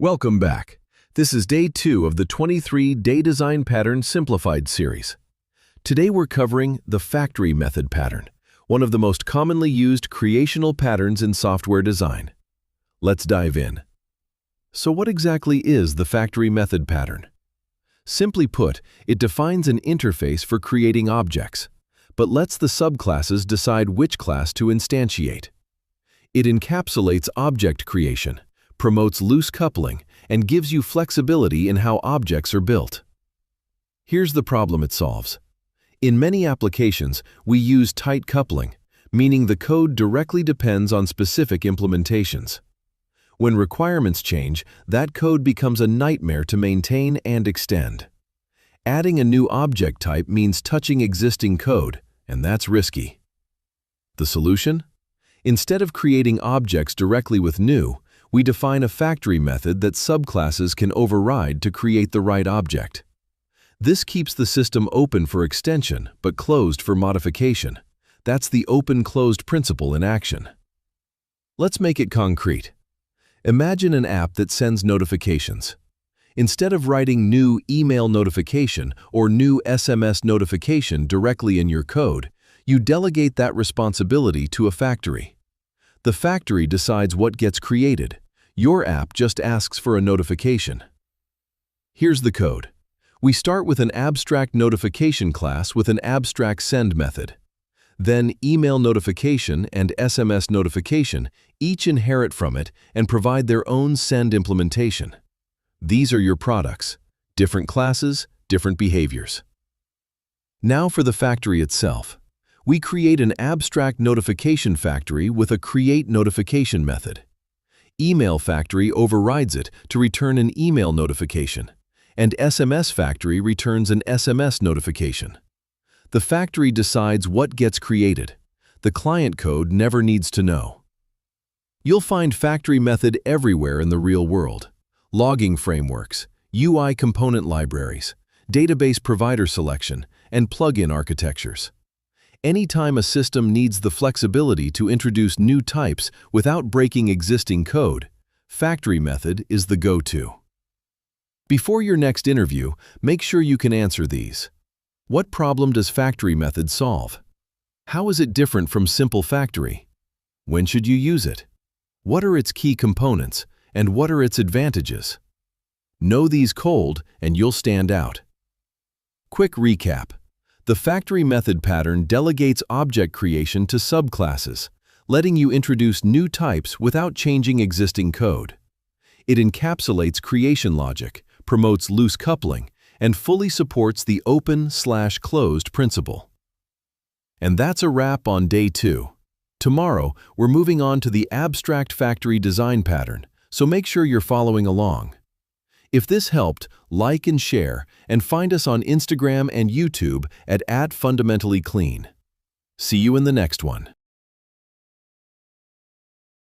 Welcome back. This is day 2 of the 23 Day Design Pattern Simplified series. Today we're covering the factory method pattern, one of the most commonly used creational patterns in software design. Let's dive in. So what exactly is the factory method pattern? Simply put, it defines an interface for creating objects, but lets the subclasses decide which class to instantiate. It encapsulates object creation, promotes loose coupling, and gives you flexibility in how objects are built. Here's the problem it solves. In many applications, we use tight coupling, meaning the code directly depends on specific implementations. When requirements change, that code becomes a nightmare to maintain and extend. Adding a new object type means touching existing code, and that's risky. The solution? Instead of creating objects directly with new, we define a factory method that subclasses can override to create the right object. This keeps the system open for extension, but closed for modification. That's the open-closed principle in action. Let's make it concrete. Imagine an app that sends notifications. Instead of writing new email notification or new SMS notification directly in your code, you delegate that responsibility to a factory. The factory decides what gets created. Your app just asks for a notification. Here's the code. We start with an abstract notification class with an abstract send method. Then email notification and SMS notification each inherit from it and provide their own send implementation. These are your products. Different classes, different behaviors. Now for the factory itself. We create an abstract notification factory with a create notification method. Email factory overrides it to return an email notification, and SMS factory returns an SMS notification. The factory decides what gets created. The client code never needs to know. You'll find factory method everywhere in the real world. Logging frameworks, UI component libraries, database provider selection, and plugin architectures. Anytime a system needs the flexibility to introduce new types without breaking existing code, factory method is the go-to. Before your next interview, make sure you can answer these. What problem does factory method solve? How is it different from simple factory? When should you use it? What are its key components, and what are its advantages? Know these cold, and you'll stand out. Quick recap. The factory method pattern delegates object creation to subclasses, letting you introduce new types without changing existing code. It encapsulates creation logic, promotes loose coupling, and fully supports the open/closed principle. And that's a wrap on day 2. Tomorrow, we're moving on to the abstract factory design pattern, so make sure you're following along. If this helped, like and share, and find us on Instagram and YouTube at @FundamentallyClean. See you in the next one.